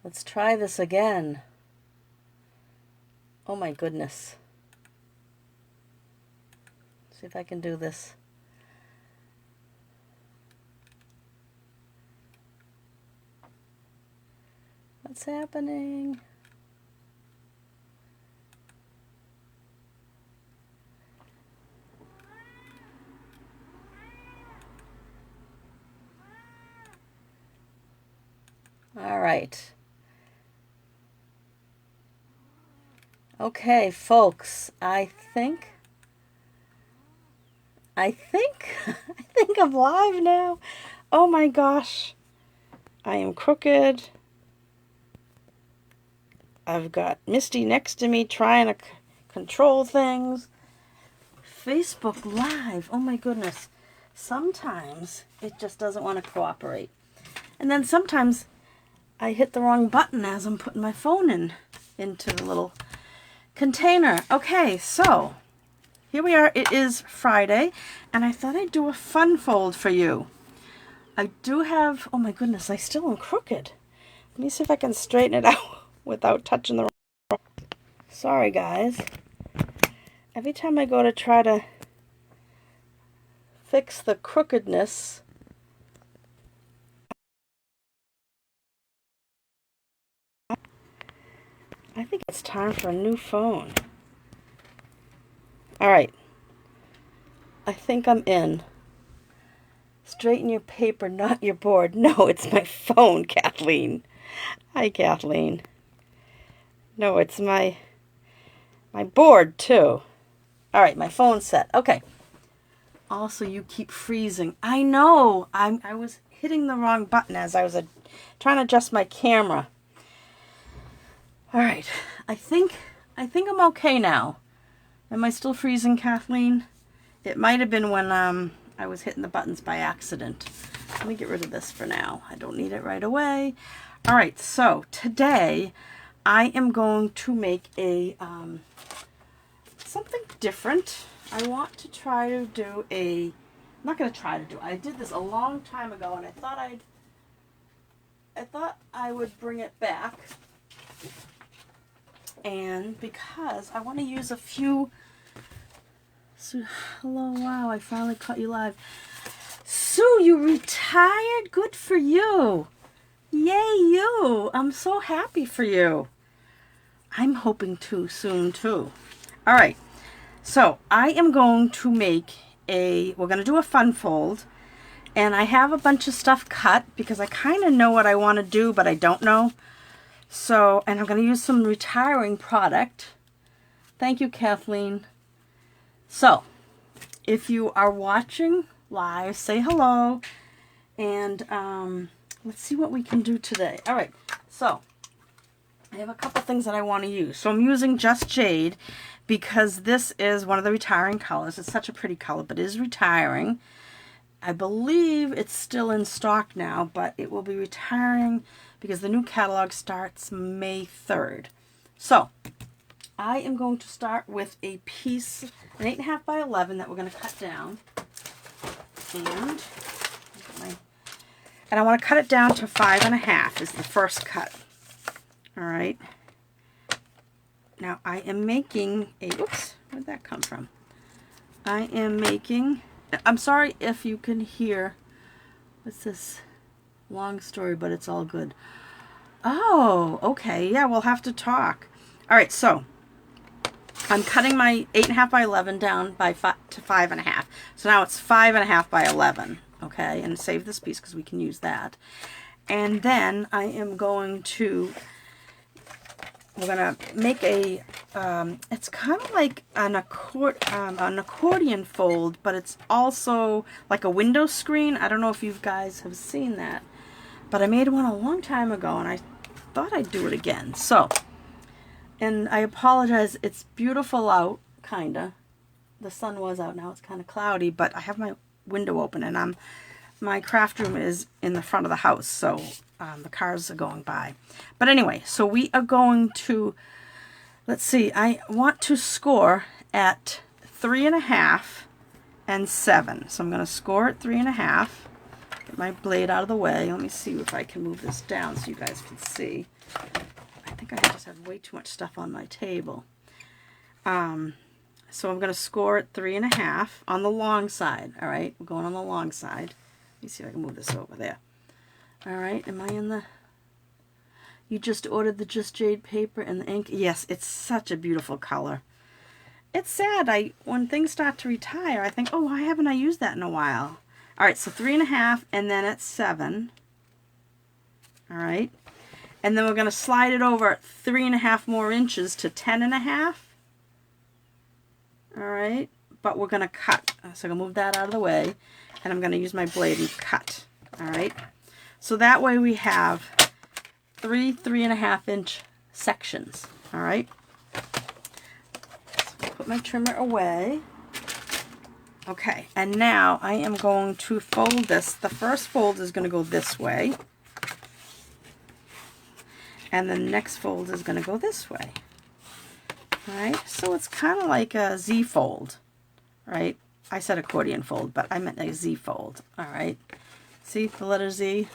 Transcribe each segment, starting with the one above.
Let's try this again. Oh my goodness. See if I can do this. What's happening? All right. Okay, folks, I think I think I'm live now. Oh my gosh. I am crooked. I've got Misty next to me trying to control things. Facebook Live. Oh my goodness. Sometimes it just doesn't want to cooperate. And then sometimes I hit the wrong button as I'm putting my phone into the little container. Okay, so here we are. It is Friday, and I thought I'd do a fun fold for you. I do have, oh my goodness, I still am crooked. Let me see if I can straighten it out without touching the wrong. Sorry, guys. Every time I go to try to fix the crookedness, I think it's time for a new phone. All right. I think I'm in. Straighten your paper, not your board. No, it's my phone, Kathleen. Hi, Kathleen. No, it's my board, too. All right, my phone's set. Okay. Also, you keep freezing. I know. I was hitting the wrong button as I was trying to adjust my camera. All right. I think I'm okay now. Am I still freezing, Kathleen? It might have been when I was hitting the buttons by accident. Let me get rid of this for now. I don't need it right away. All right, so today I am going to make a something different. I want to try to do I'm not going to try to do it. I did this a long time ago, and I thought I would bring it back. And because I want to use a few. So, hello, wow, I finally caught you live. Sue, you retired? Good for you. Yay, you. I'm so happy for you. I'm hoping to soon, too. All right. So, I am going to make we're going to do a fun fold. And I have a bunch of stuff cut because I kind of know what I want to do, but I don't know. So, and I'm going to use some retiring product. Thank you, Kathleen. So, if you are watching live, say hello, and let's see what we can do today. All right, so I have a couple things that I want to use. So I'm using Just Jade because this is one of the retiring colors. It's such a pretty color, but it is retiring. I believe it's still in stock now, but it will be retiring because the new catalog starts May 3rd. So I am going to start with a piece, an 8.5 by 11 that we're going to cut down. And I want to cut it down to 5.5 is the first cut. All right. Now I am making a, oops, where'd that come from? I am making, I'm sorry if you can hear, what's this? Long story, but it's all good. Oh, okay. Yeah, we'll have to talk. All right, so I'm cutting my 8.5 by 11 down to 5.5. So now it's 5.5 by 11. Okay, and save this piece because we can use that. And then I am going to, we're going to make a, it's kind of like an accordion fold, but it's also like a window screen. I don't know if you guys have seen that, but I made one a long time ago, and I thought I'd do it again. So, and I apologize, it's beautiful out, kinda. The sun was out, now it's kind of cloudy, but I have my window open, and my craft room is in the front of the house, so the cars are going by. But anyway, so we are going to, let's see, I want to score at 3.5 and 7. So I'm going to score at 3.5. Get my blade out of the way. Let me see if I can move this down so you guys can see. I think I just have way too much stuff on my table. So I'm going to score it 3.5 on the long side. All right, we're going on the long side. Let me see if I can move this over there. All right, am I in the... You just ordered the Just Jade paper and the ink? Yes, it's such a beautiful color. It's sad. When things start to retire, I think, oh, why haven't I used that in a while? All right, so 3.5, and then at 7. All right, and then we're going to slide it over 3.5 more inches to 10.5. All right, but we're going to cut. So I'm going to move that out of the way, and I'm going to use my blade and cut. All right, so that way we have 3.5 inch sections. All right, so put my trimmer away. Okay, and now I am going to fold this. The first fold is going to go this way, and the next fold is going to go this way. All right, so it's kind of like a Z fold, right? I said accordion fold, but I meant a Z fold. All right, see the letter Z?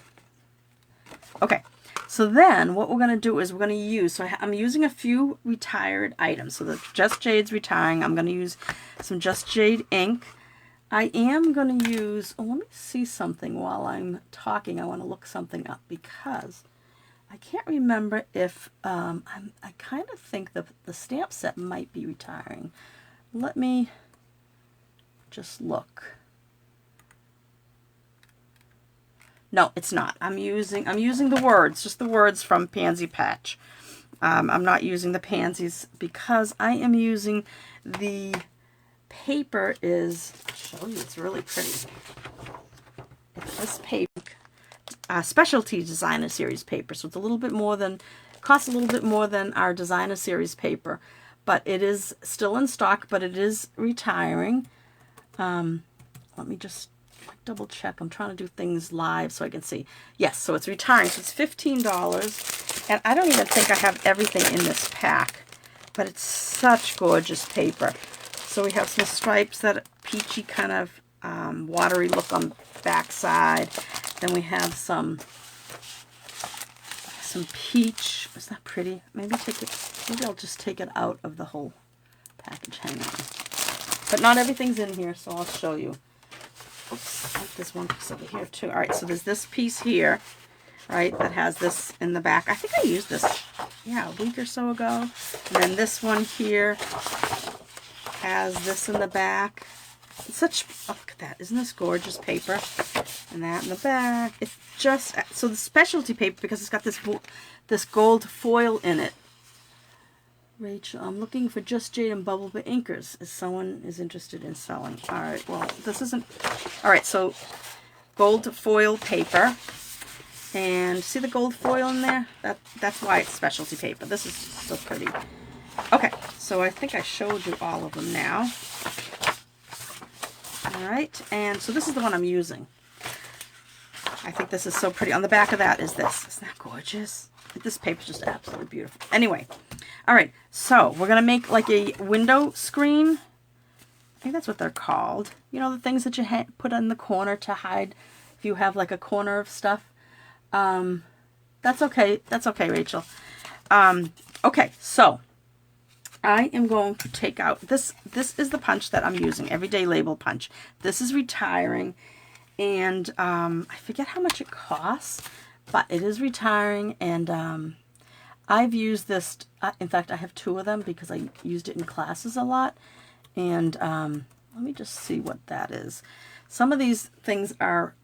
Okay, so then what we're going to do is we're going to use, so I'm using a few retired items. So the Just Jade's retiring. I'm going to use some Just Jade ink. I am going to use, oh, let me see something while I'm talking. I want to look something up because I can't remember if, I kind of think the stamp set might be retiring. Let me just look. No, it's not. I'm using the words, just the words from Pansy Patch. I'm not using the pansies because I am using the paper is, I'll show you, it's really pretty. It's this paper. Specialty Designer Series paper, so it's a little bit more than, costs a little bit more than our Designer Series paper, but it is still in stock, but it is retiring. Let me just double check. I'm trying to do things live so I can see. Yes, so it's retiring, so it's $15, and I don't even think I have everything in this pack, but it's such gorgeous paper. So we have some stripes, that peachy kind of watery look on the back side. Then we have some peach. Is that pretty? Maybe I'll just take it out of the whole package. Hang on. But not everything's in here, so I'll show you. Oops, there's one piece over here too. All right, so there's this piece here, right, that has this in the back. I think I used this, yeah, a week or so ago. And then this one here has this in the back. It's such, oh, look at that. Isn't this gorgeous paper? And that in the back. It's just, so the specialty paper, because it's got this gold foil in it. Rachel, I'm looking for Just Jade and Bubble Bit Inkers if someone is interested in selling. All right, well, this isn't, all right, so gold foil paper. And see the gold foil in there? That's why it's specialty paper. This is so pretty. Okay, so I think I showed you all of them now. All right, and so this is the one I'm using. I think this is so pretty. On the back of that is this. Isn't that gorgeous? This paper is just absolutely beautiful. Anyway, all right, so we're going to make like a window screen. I think that's what they're called. You know, the things that you put in the corner to hide if you have like a corner of stuff. That's okay. That's okay, Rachel. Okay, so I am going to take out this. This is the punch that I'm using, Everyday Label Punch. This is retiring, and I forget how much it costs, but it is retiring, and I've used this. In fact, I have 2 of them because I used it in classes a lot. And let me just see what that is. Some of these things are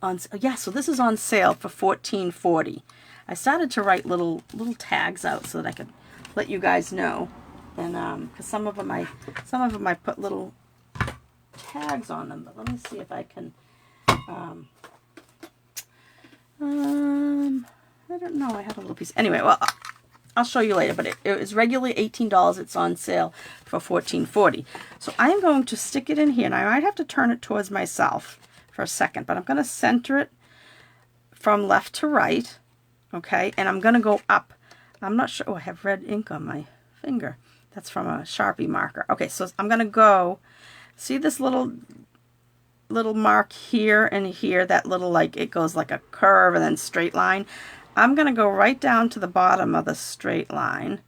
on. Yeah, so this is on sale for $14.40. I started to write little tags out so that I could let you guys know. And because some of them I put little tags on them, but let me see if I can. I don't know. I had a little piece. Anyway, well, I'll show you later. But it is regularly $18. It's on sale for $14.40. So I am going to stick it in here, and I might have to turn it towards myself for a second, but I'm going to center it from left to right. Okay, and I'm going to go up. I'm not sure. Oh, I have red ink on my finger. That's from a Sharpie marker. Okay, so I'm going to go. See this little mark here and here, that little, like, it goes like a curve and then straight line. I'm going to go right down to the bottom of the straight line.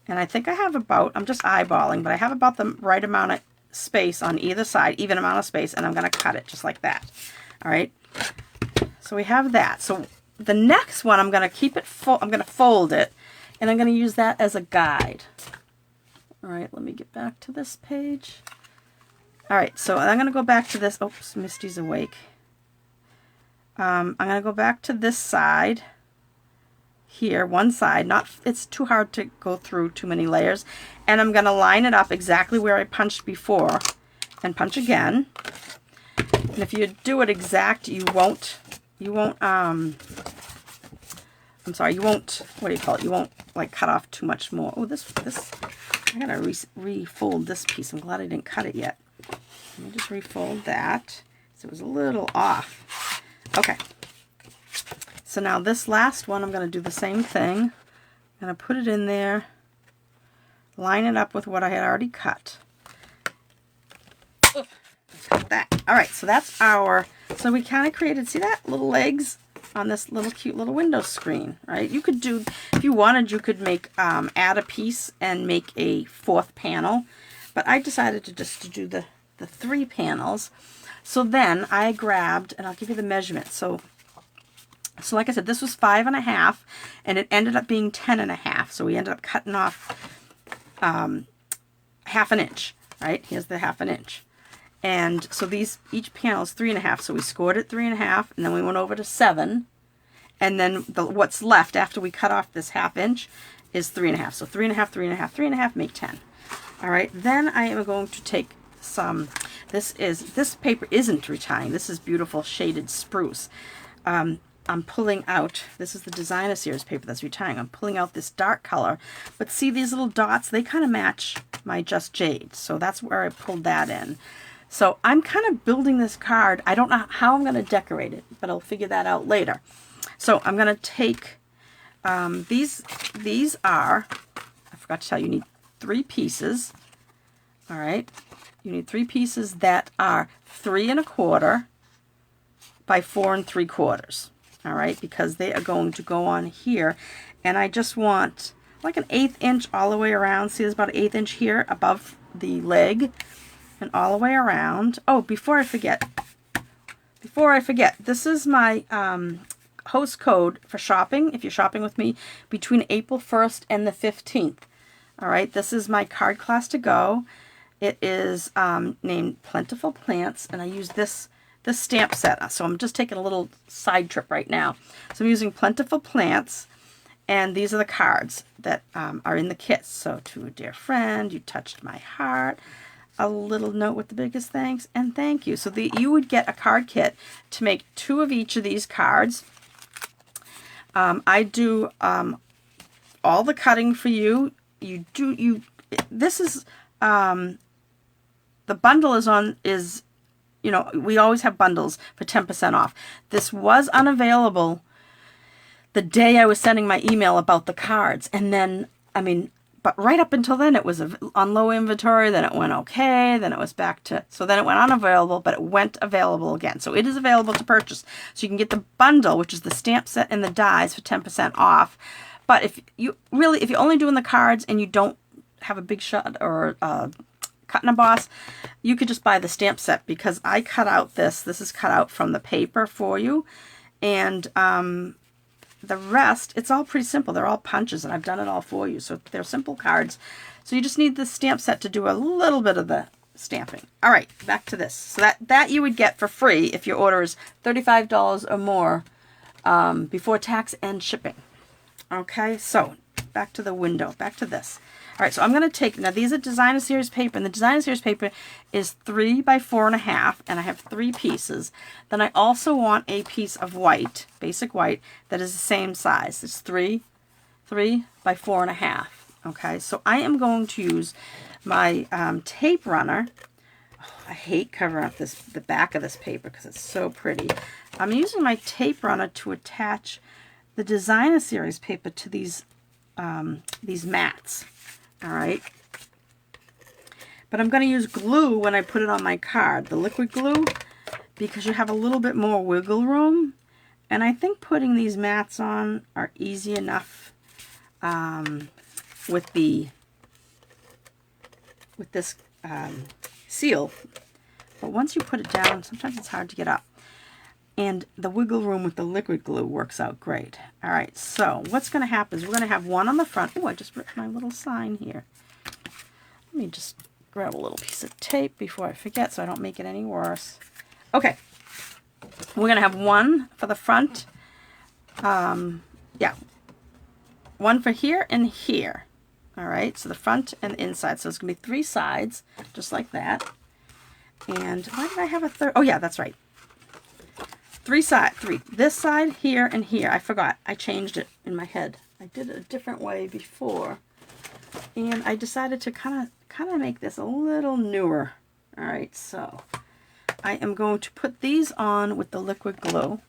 And I think I have about, I'm just eyeballing, but I have about the right amount of space on either side, even amount of space, and I'm going to cut it just like that. All right. So we have that. So the next one, I'm going to keep it full. I'm going to fold it, and I'm going to use that as a guide. All right. Let me get back to this page. All right. So I'm going to go back to this. Oops, Misty's awake. I'm going to go back to this side. Here, one side, not, it's too hard to go through too many layers, and I'm going to line it up exactly where I punched before and punch again. And if you do it exact, you won't what do you call it, you won't like cut off too much more. Oh, this I gotta refold this piece. I'm glad I didn't cut it yet. Let me just refold that, so it was a little off. Okay. So now this last one, I'm going to do the same thing. I'm going to put it in there, line it up with what I had already cut. Cut that. All right, so that's our, so we kind of created, see that, little legs on this little cute little window screen, right? You could do, if you wanted, you could make, add a piece and make a fourth panel, but I decided to just do the 3 panels. So then I grabbed, and I'll give you the measurement. So like I said, this was 5.5, and it ended up being 10.5. So we ended up cutting off half an inch, right? Here's the half an inch. And so these, each panel is 3.5. So we scored it 3.5, and then we went over to 7. And then what's left after we cut off this half inch is 3.5. So 3.5, 3.5, 3.5 make 10. All right, then I am going to take some, this paper isn't retying. This is beautiful shaded spruce. I'm pulling out, this is the Designer Series paper that's retying. I'm pulling out this dark color, but see these little dots, they kind of match my Just Jade. So that's where I pulled that in. So I'm kind of building this card. I don't know how I'm going to decorate it, but I'll figure that out later. So I'm going to take, these are, I forgot to tell you, you need 3 pieces. All right. You need 3 pieces that are 3 1/4 by 4 3/4. All right, because they are going to go on here, and I just want like an 1/8 inch all the way around. See, there's about an 1/8 inch here above the leg, and all the way around. Oh, before I forget, this is my host code for shopping. If you're shopping with me between April 1st and the 15th. All right, this is my card class to go. It is named Plentiful Plants, and I use this stamp set. So I'm just taking a little side trip right now. So I'm using Plentiful Plants, and these are the cards that are in the kit. So, to a dear friend, you touched my heart. A little note with the biggest thanks, and thank you. So you would get a card kit to make 2 of each of these cards. I do all the cutting for you. This is, the bundle is you know, we always have bundles for 10% off. This was unavailable the day I was sending my email about the cards. And then, I mean, but right up until then, it was on low inventory. Then it went okay. Then it was back to, so then it went unavailable, but it went available again. So it is available to purchase. So you can get the bundle, which is the stamp set and the dies, for 10% off. But if you're only doing the cards and you don't have a big shot or cut and emboss, you could just buy the stamp set, because I cut out this is cut out from the paper for you, and the rest, it's all pretty simple. They're all punches, and I've done it all for you, so they're simple cards. So you just need the stamp set to do a little bit of the stamping. All right, back to this. So that you would get for free if your order is $35 or more before tax and shipping. Okay, so back to the window, back to this. All right, so I'm going to take, now these are Designer Series paper, and the Designer Series paper is 3 by 4.5, and I have 3 pieces. Then I also want a piece of white, basic white, that is the same size. It's 3 by 4.5. Okay, so I am going to use my tape runner. Oh, I hate covering up the back of this paper because it's so pretty. I'm using my tape runner to attach the Designer Series paper to these mats. All right, but I'm going to use glue when I put it on my card, the liquid glue, because you have a little bit more wiggle room, And I think putting these mats on are easy enough with this seal. But once you put it down, sometimes it's hard to get up. And the wiggle room with the liquid glue works out great. All right, so what's going to happen is we're going to have one on the front. Oh, I just ripped my little sign here. Let me just grab a little piece of tape before I forget so I don't make it any worse. Okay, we're going to have one for the front. Yeah, one for here and here. All right, so the front and the inside. So it's going to be 3 sides, just like that. And why did I have a third? Oh, yeah, that's right. 3 sides. This side, here, and here. I forgot. I changed it in my head. I did it a different way before. And I decided to kind of make this a little newer. All right, so I am going to put these on with the liquid glue.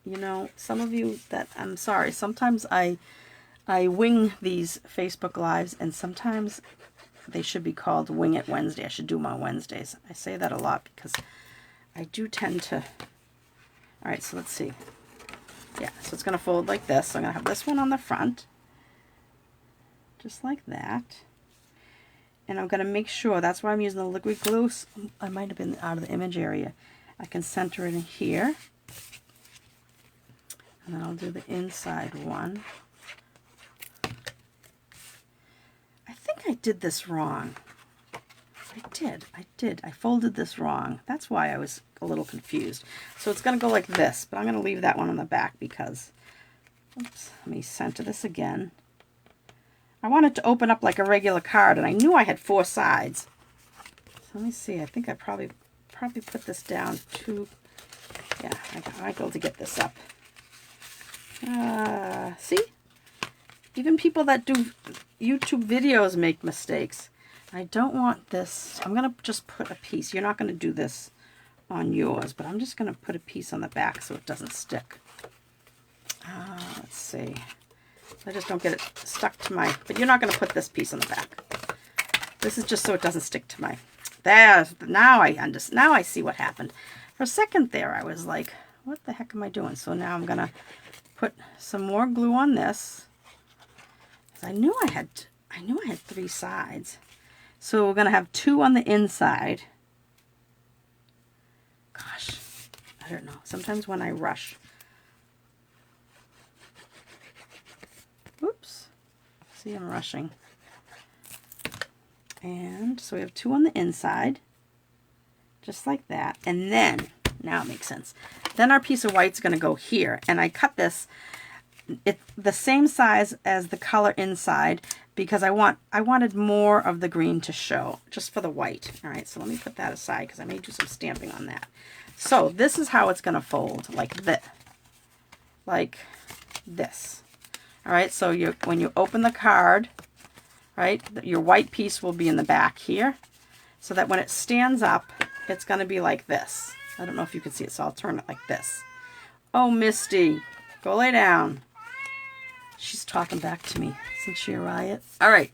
You know, some of you that, I'm sorry, sometimes I wing these Facebook Lives, and sometimes they should be called Wing It Wednesday. I should do them on Wednesdays. I say that a lot because I do tend to. All right, so let's see. Yeah, so it's going to fold like this. So I'm going to have this one on the front, just like that. And I'm going to make sure, that's why I'm using the liquid glue. I might have been out of the image area. I can center it in here. And then I'll do the inside one. I think I did this wrong. I did. I folded this wrong. That's why I was a little confused. So it's going to go like this, but I'm going to leave that one on the back because, oops, let me center this again. I want it to open up like a regular card, and I knew I had 4 sides. So let me see. I think I probably put this down too. Yeah, I might be able to get this up. See? Even people that do YouTube videos make mistakes. I don't want this. I'm going to just put a piece. You're not going to do this on yours, but I'm just going to put a piece on the back so it doesn't stick. Let's see. I just don't get it stuck to my, but you're not going to put this piece on the back. This is just so it doesn't stick to my, now I understand. Now I see what happened. For a second there, I was like, what the heck am I doing? So now I'm going to put some more glue on this. I knew I had 3 sides. So we're going to have 2 on the inside. Gosh, I don't know. Sometimes when I rush. Oops. See, I'm rushing. And so we have 2 on the inside. Just like that. And then, now it makes sense. Then our piece of white's going to go here. And I cut this the same size as the color inside because I wanted more of the green to show just for the white. All right, so let me put that aside because I may do some stamping on that. So this is how it's going to fold, like this. Like this. All right, so when you open the card, right, your white piece will be in the back here so that when it stands up, it's going to be like this. I don't know if you can see it, so I'll turn it like this. Oh, Misty, go lay down. She's talking back to me. Isn't she a riot? All right.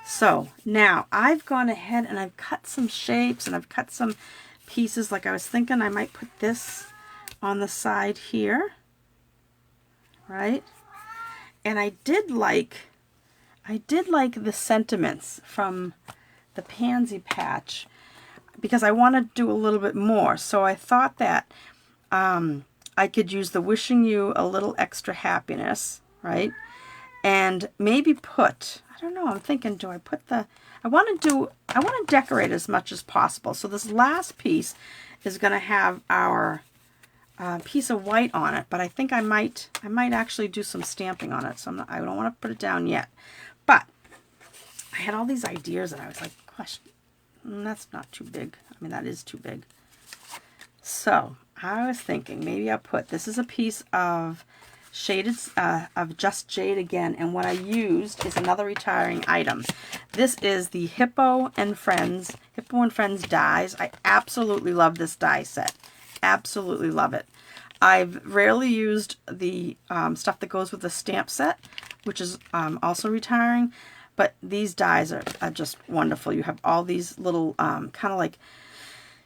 So now I've gone ahead and I've cut some shapes and I've cut some pieces. Like I was thinking I might put this on the side here. Right? And I did like the sentiments from the pansy patch because I want to do a little bit more. So I thought that I could use the wishing you a little extra happiness, right? And maybe put, I don't know, I'm thinking, do I put the, I want to decorate as much as possible. So this last piece is going to have our piece of white on it, but I think I might actually do some stamping on it. So I don't want to put it down yet. But I had all these ideas and I was like, gosh, that's not too big. I mean, that is too big. So I was thinking maybe I'll put, this is a piece of shaded, of Just Jade again, and what I used is another retiring item. This is the Hippo and Friends dies. I absolutely love this die set. Absolutely love it. I've rarely used the stuff that goes with the stamp set, which is also retiring, but these dies are just wonderful. You have all these little kind of like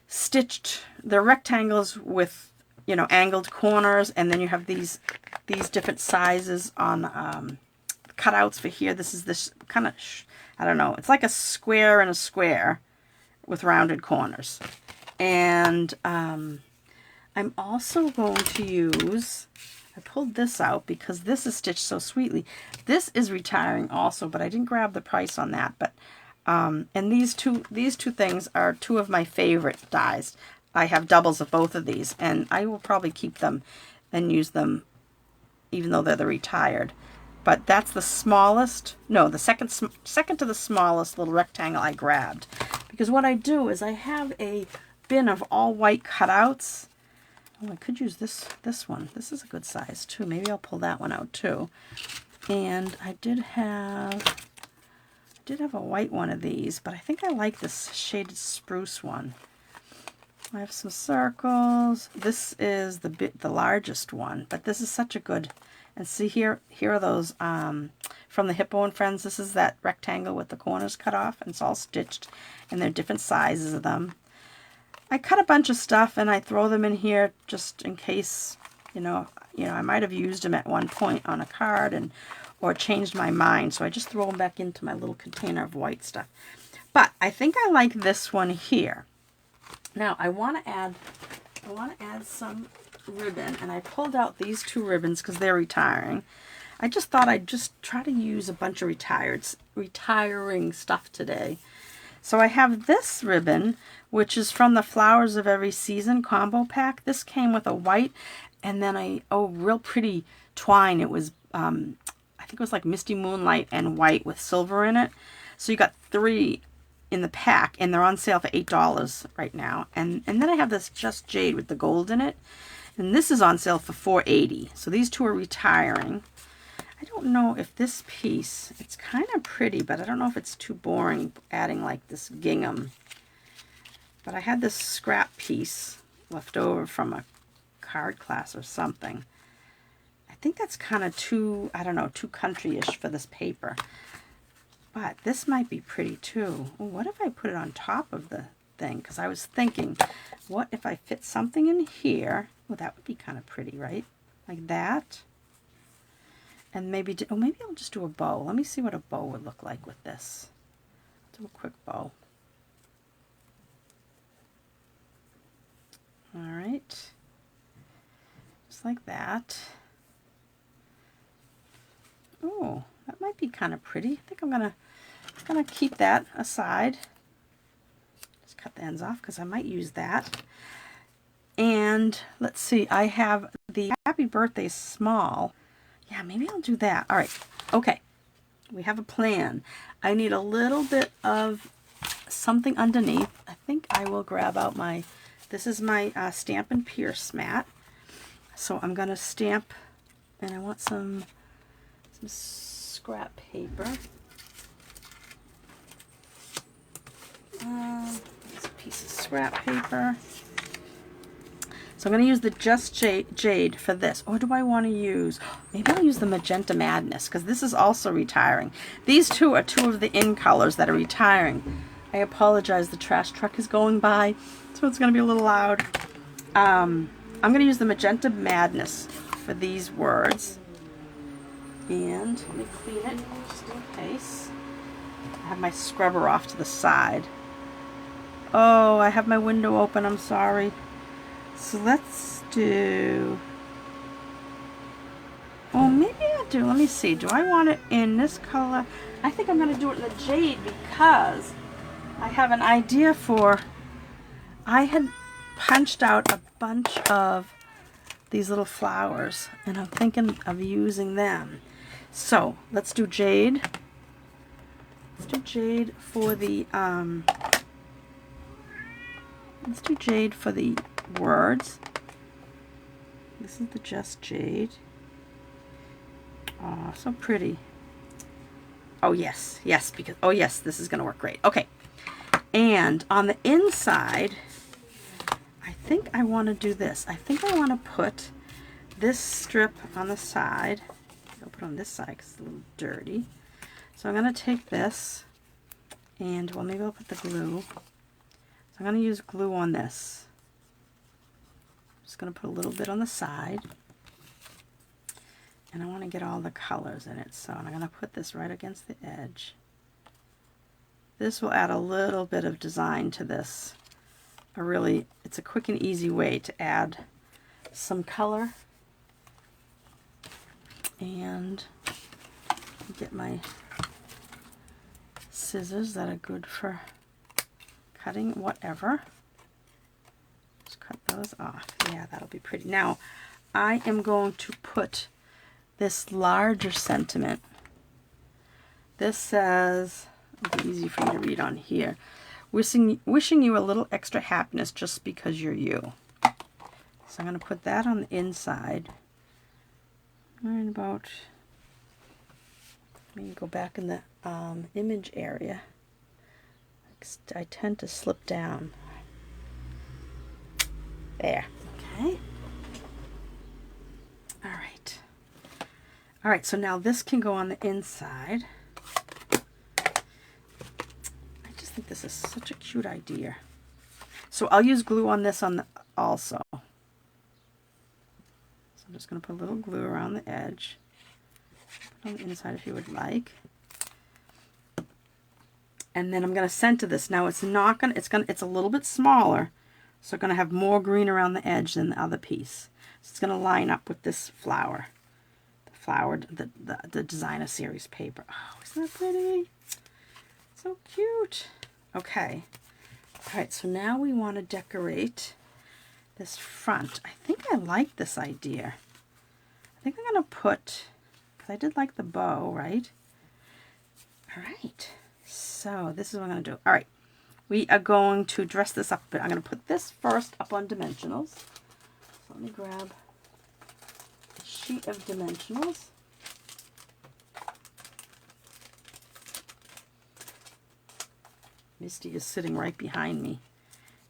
stitched, they're rectangles with you know, angled corners, and then you have these different sizes on cutouts for here. This is this kind of, I don't know, it's like a square and a square with rounded corners. And I'm also going to use, I pulled this out because this is stitched so sweetly. This is retiring also, but I didn't grab the price on that. But and these two things are two of my favorite dies. I have doubles of both of these, and I will probably keep them and use them even though they're the retired. But that's the smallest, no, the second to the smallest little rectangle I grabbed. Because what I do is I have a bin of all white cutouts. Oh, I could use this one. This is a good size too. Maybe I'll pull that one out too. And I did have a white one of these, but I think I like this shaded spruce one. I have some circles. This is the largest one, but this is such a good. And see here are those from the Hippo and Friends. This is that rectangle with the corners cut off, and it's all stitched, and they're different sizes of them. I cut a bunch of stuff and I throw them in here just in case, you know, I might have used them at one point on a card or changed my mind, so I just throw them back into my little container of white stuff. But I think I like this one here. Now I want to add some ribbon, and I pulled out these two ribbons because they're retiring. I just thought I'd just try to use a bunch of retiring stuff today. So I have this ribbon, which is from the Flowers of Every Season combo pack. This came with a white and then real pretty twine. It was I think it was like Misty Moonlight and white with silver in it. So you got 3 in the pack, and they're on sale for $8 right now. And then I have this Just Jade with the gold in it, and this is on sale for $4.80. So these two are retiring. I don't know if this piece, it's kind of pretty, but I don't know if it's too boring adding like this gingham. But I had this scrap piece left over from a card class or something. I think that's kind of too, I don't know, too country-ish for this paper. But this might be pretty too. Ooh, what if I put it on top of the thing? Because I was thinking, what if I fit something in here? Well, that would be kind of pretty, right? Like that. And maybe, maybe I'll just do a bow. Let me see what a bow would look like with this. Do a quick bow. All right. Just like that. Oh, that might be kind of pretty. I think I'm gonna keep that aside. Just cut the ends off because I might use that. And let's see, I have the Happy Birthday small. Yeah, maybe I'll do that. All right, okay. We have a plan. I need a little bit of something underneath. I think I will grab out my, this is my Stampin' Pierce mat. So I'm gonna stamp, and I want some scrap paper. It's a piece of scrap paper. So I'm going to use the Just Jade for this. Or do I want to use, maybe I'll use the Magenta Madness, because this is also retiring. These two are two of the in colors that are retiring. I apologize, the trash truck is going by, so it's going to be a little loud. I'm going to use the Magenta Madness for these words. And let me clean it just in case. I have my scrubber off to the side. Oh, I have my window open, I'm sorry. So let's do, oh, maybe I'll do, let me see, do I want it in this color? I think I'm going to do it in the jade because I have an idea for, I had punched out a bunch of these little flowers, and I'm thinking of using them. So let's do jade. Let's do jade for the words. This is the Just Jade. Oh, so pretty. Oh yes, yes, because oh yes, this is gonna work great. Okay, and on the inside, I think I want to do this. I think I want to put this strip on the side. I'll put it on this side because it's a little dirty. So I'm going to take this and, well, maybe I'll put the glue. So I'm going to use glue on this. just going to put a little bit on the side. And I want to get all the colors in it, so I'm going to put this right against the edge. This will add a little bit of design to this. It's a quick and easy way to add some color. And get my scissors that are good for cutting whatever. Just cut those off. Yeah, that'll be pretty. Now, I am going to put this larger sentiment. This says, it'll be easy for you to read on here. Wishing you a little extra happiness just because you're you. So I'm going to put that on the inside. Right about, let me go back in the image area. I tend to slip down. There. Okay. All right. All right, so now this can go on the inside. I just think this is such a cute idea. So I'll use glue on this also. So I'm just going to put a little glue around the edge. Put on the inside if you would like. And then I'm going to center this. Now it's a little bit smaller, so it's going to have more green around the edge than the other piece. So it's going to line up with this flower. The designer series paper. Oh, isn't that pretty? So cute. Okay. All right, so now we want to decorate this front. I think I like this idea. I think I'm going to put, because I did like the bow, right? All right. So this is what I'm going to do. All right. We are going to dress this up, but I'm going to put this first up on dimensionals. So let me grab a sheet of dimensionals. Misty is sitting right behind me.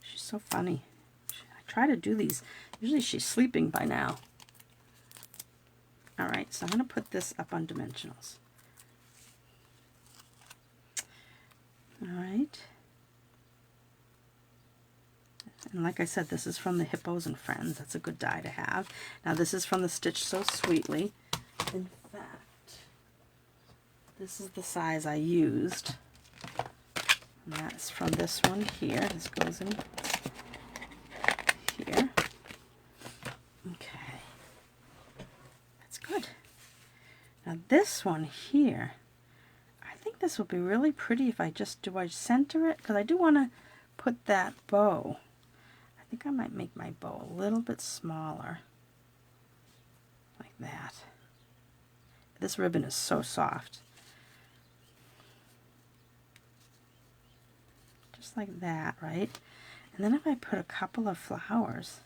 She's so funny. I try to do these. Usually she's sleeping by now. All right, so I'm going to put this up on dimensionals. All right. And like I said, this is from the Hippos and Friends. That's a good die to have. Now this is from the Stitch So Sweetly. In fact, this is the size I used. And that's from this one here. This goes in here. Okay. That's good. Now this one here, I think this will be really pretty if I center it? Because I do want to put that bow. I think I might make my bow a little bit smaller. Like that. This ribbon is so soft. Just like that, right? And then if I put a couple of flowers,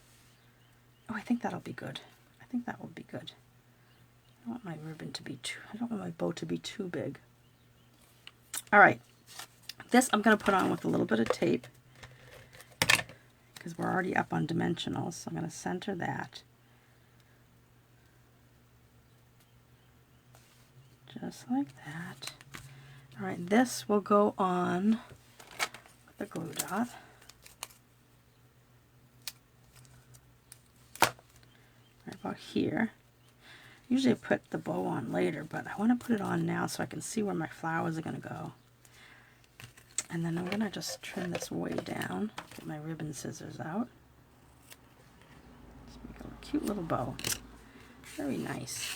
oh, I think that'll be good. I think that will be good. I don't want my ribbon to be I don't want my bow to be too big. All right, this I'm going to put on with a little bit of tape because we're already up on dimensionals. So I'm going to center that. Just like that. All right, this will go on with the glue dot. Right about here. Usually I put the bow on later, but I want to put it on now so I can see where my flowers are going to go. And then I'm going to just trim this way down. Get my ribbon scissors out. Just make a cute little bow. Very nice.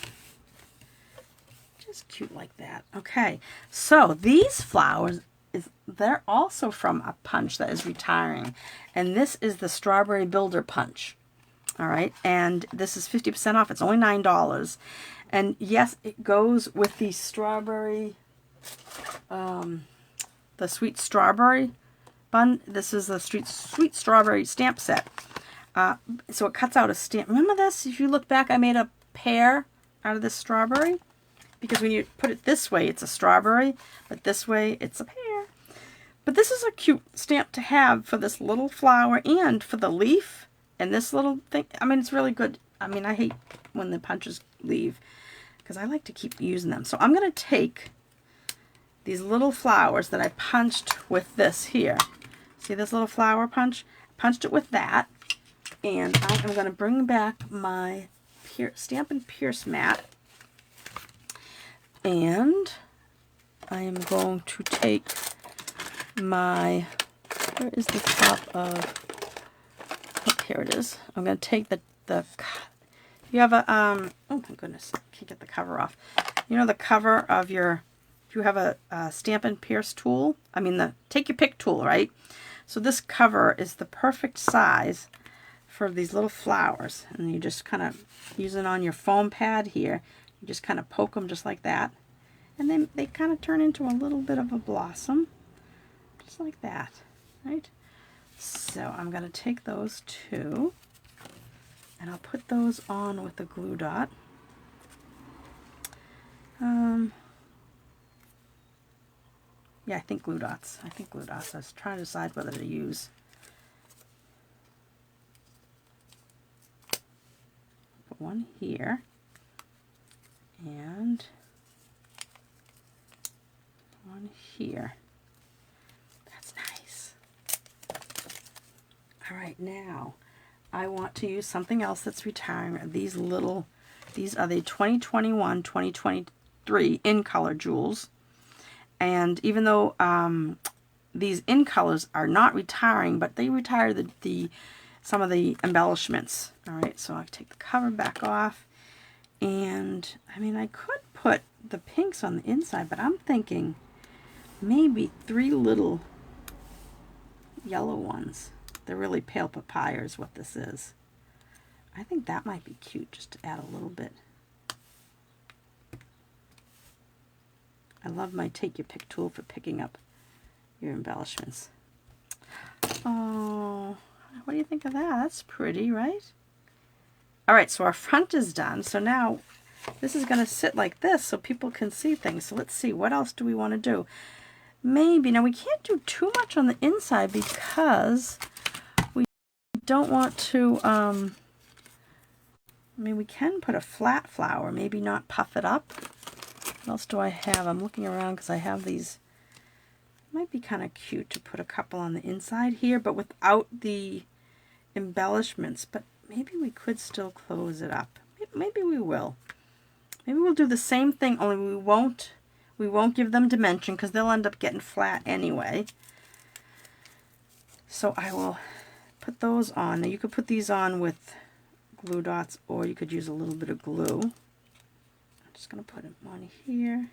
Just cute like that. Okay, so these flowers, they're also from a punch that is retiring. And this is the Strawberry Builder Punch. All right, and this is 50% off. It's only $9. And yes, it goes with the strawberry, the sweet strawberry bun. This is the sweet strawberry stamp set. So it cuts out a stamp. Remember this? If you look back, I made a pear out of this strawberry. Because when you put it this way, it's a strawberry. But this way, it's a pear. But this is a cute stamp to have for this little flower and for the leaf. And this little thing, I mean, it's really good. I mean, I hate when the punches leave because I like to keep using them. So I'm going to take these little flowers that I punched with this here. See this little flower punch? Punched it with that. And I am going to bring back my Stampin' Pierce mat. And I am going to take my, where is the top of, oh, here it is. I'm going to take the you have a, oh my goodness, I can't get the cover off. You know the cover of your, if you have a Stampin' Pierce tool, I mean the take your pick tool, right? So this cover is the perfect size for these little flowers. And you just kind of use it on your foam pad here. You just kind of poke them just like that. And then they kind of turn into a little bit of a blossom. Just like that, right? So I'm going to take those two. And I'll put those on with a glue dot. Yeah, I think glue dots. I was trying to decide whether to use. Put one here. And one here. That's nice. All right, now I want to use something else that's retiring. These are the 2021, 2023 in color jewels. And even though these in colors are not retiring, but they retire some of the embellishments. All right, so I'll take the cover back off. And I mean, I could put the pinks on the inside, but I'm thinking maybe 3 little yellow ones. They're really pale papaya is what this is. I think that might be cute just to add a little bit. I love my take your pick tool for picking up your embellishments. Oh, what do you think of that? That's pretty, right? All right, so our front is done. So now this is going to sit like this so people can see things. So let's see, what else do we want to do? Maybe, now we can't do too much on the inside because we don't want to, I mean, we can put a flat flower, maybe not puff it up. What else do I have? I'm looking around because I have these. It might be kind of cute to put a couple on the inside here, but without the embellishments. But maybe we could still close it up. Maybe we will. Maybe we'll do the same thing, only we won't give them dimension because they'll end up getting flat anyway. So I will put those on. Now you could put these on with glue dots, or you could use a little bit of glue. Just going to put one here.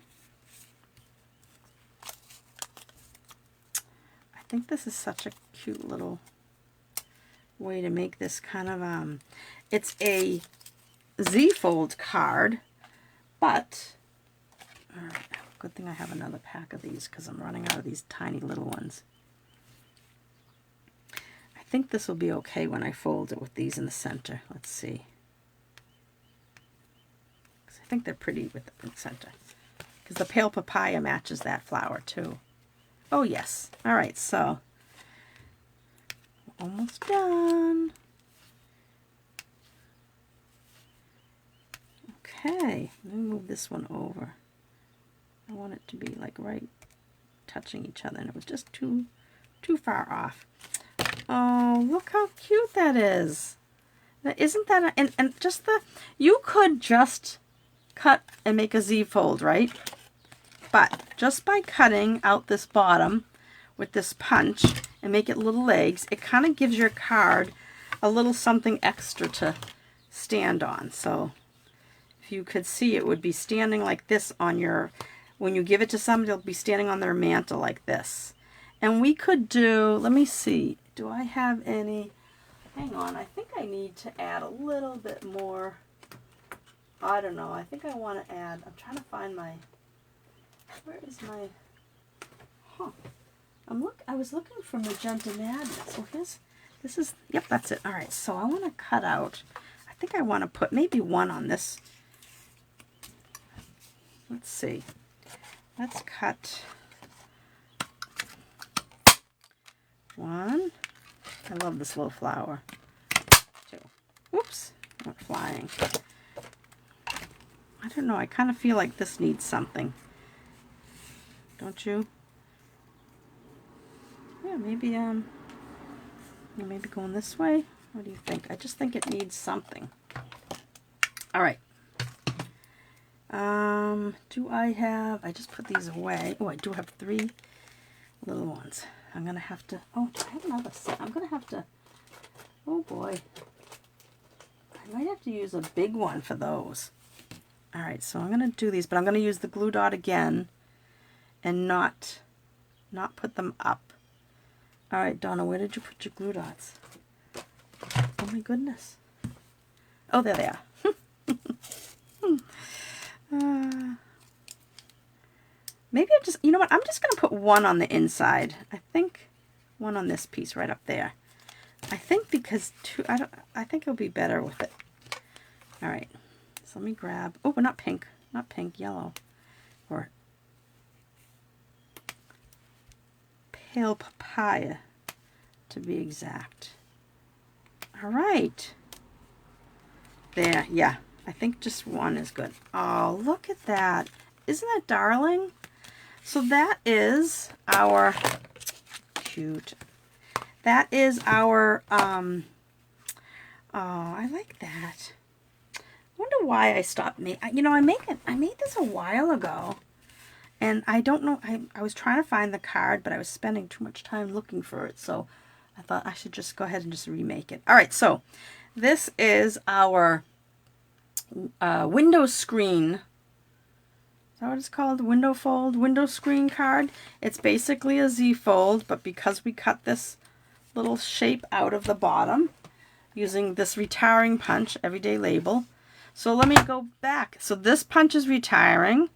I think this is such a cute little way to make this kind of, it's a Z-fold card, but, all right, good thing I have another pack of these because I'm running out of these tiny little ones. I think this will be okay when I fold it with these in the center. Let's see. I think they're pretty with the center because the pale papaya matches that flower too. Oh yes. All right, so almost done. Okay, let me move this one over. I want it to be like right touching each other, and it was just too far off. Oh, look how cute that is. Isn't that and just you could just cut and make a Z-fold, right? But just by cutting out this bottom with this punch and make it little legs, it kind of gives your card a little something extra to stand on. So if you could see, it would be standing like this on your, when you give it to somebody, it'll be standing on their mantle like this. And we could do, let me see, do I have any, hang on, I think I need to add a little bit more. I don't know. I think I want to add, I'm trying to find my, where is my, I was looking for Magenta Madness. Oh, this is, yep, that's it. All right, so I want to cut out, I think I want to put maybe one on this. Let's see. Let's cut one. I love this little flower. Two. Whoops, went flying. I don't know, I kind of feel like this needs something. Don't you? Yeah, maybe going this way. What do you think? I just think it needs something. All right. Do I have, I just put these away. Oh, I do have 3 little ones. I'm going to have to, oh, do I have another set? I'm going to have to, oh boy. I might have to use a big one for those. All right, so I'm going to do these, but I'm going to use the glue dot again and not put them up. All right, Donna, where did you put your glue dots? Oh my goodness. Oh, there they are. Maybe I just, you know what, I'm just going to put one on the inside. I think one on this piece right up there. I think because I think it'll be better with it. All right, so let me grab, oh, but not pink, yellow, or pale papaya to be exact. All right, there, yeah, I think just one is good. Oh, look at that. Isn't that darling? So that is our, cute. That is our, oh, I like that. I wonder why I stopped making, you know, I made this a while ago. And I don't know, I was trying to find the card, but I was spending too much time looking for it. So I thought I should just go ahead and just remake it. All right, so this is our window screen. Is that what it's called? Window fold, window screen card. It's basically a Z fold, but because we cut this little shape out of the bottom using this retiring punch, everyday label. So let me go back. So this punch is retiring.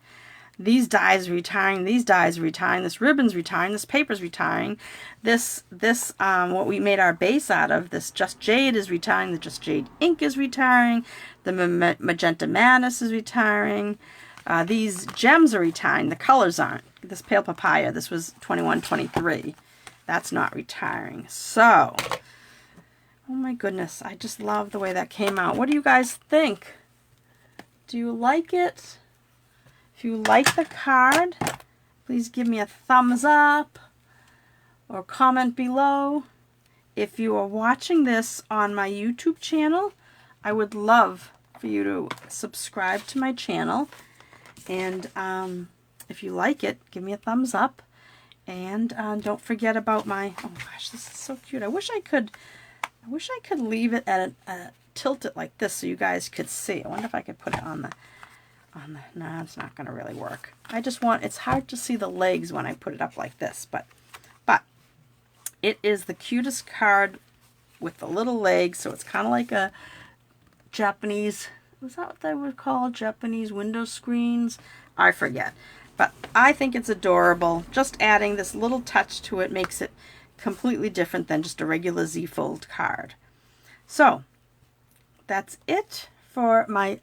These dies retiring, these dies retiring, this ribbon's retiring, this paper's retiring, this what we made our base out of, this Just Jade is retiring, the Just Jade ink is retiring, the Magenta Madness is retiring, these gems are retiring, the colors aren't. This Pale Papaya, this was 21-23. That's not retiring. So, oh my goodness, I just love the way that came out. What do you guys think? Do you like it? If you like the card, please give me a thumbs up or comment below. If you are watching this on my YouTube channel, I would love for you to subscribe to my channel. And if you like it, give me a thumbs up. And don't forget about my, oh gosh, this is so cute. I wish I could leave it at tilt it like this so you guys could see. I wonder if I could put it on the, no, it's not going to really work. I just want, it's hard to see the legs when I put it up like this, but it is the cutest card with the little legs, so it's kind of like a Japanese, was that what they would call Japanese window screens? I forget. But I think it's adorable. Just adding this little touch to it makes it completely different than just a regular Z-fold card. So, that's it for my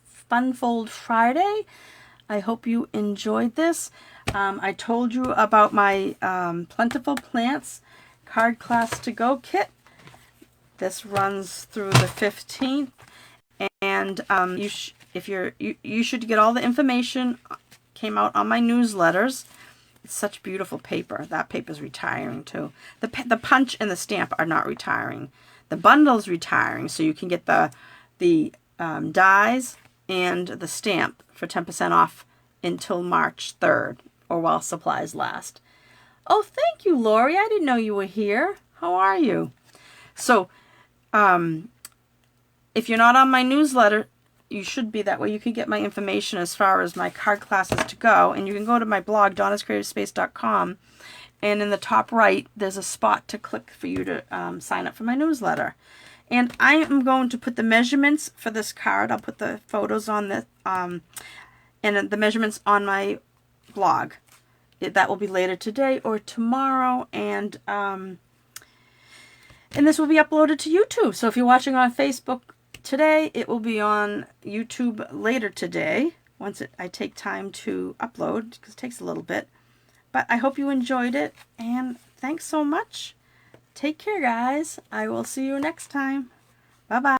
Fun Fold Friday. I hope you enjoyed this. I told you about my Plentiful Plants Card Class to Go kit. This runs through the 15th, and you should get all the information. Came out on my newsletters. It's such beautiful paper. That paper's retiring too. The punch and the stamp are not retiring. The bundle's retiring, so you can get the dies and the stamp for 10% off until March 3rd, or while supplies last. Oh, thank you, Lori. I didn't know you were here. How are you? So, if you're not on my newsletter, you should be. That way you can get my information as far as my card classes to go. And you can go to my blog, donnascreativespace.com, and in the top right, there's a spot to click for you to sign up for my newsletter. And I am going to put the measurements for this card. I'll put the photos on this, and the measurements on my blog. That will be later today or tomorrow, and this will be uploaded to YouTube. So if you're watching on Facebook today, it will be on YouTube later today, once I take time to upload, because it takes a little bit. But I hope you enjoyed it, and thanks so much. Take care, guys. I will see you next time. Bye-bye.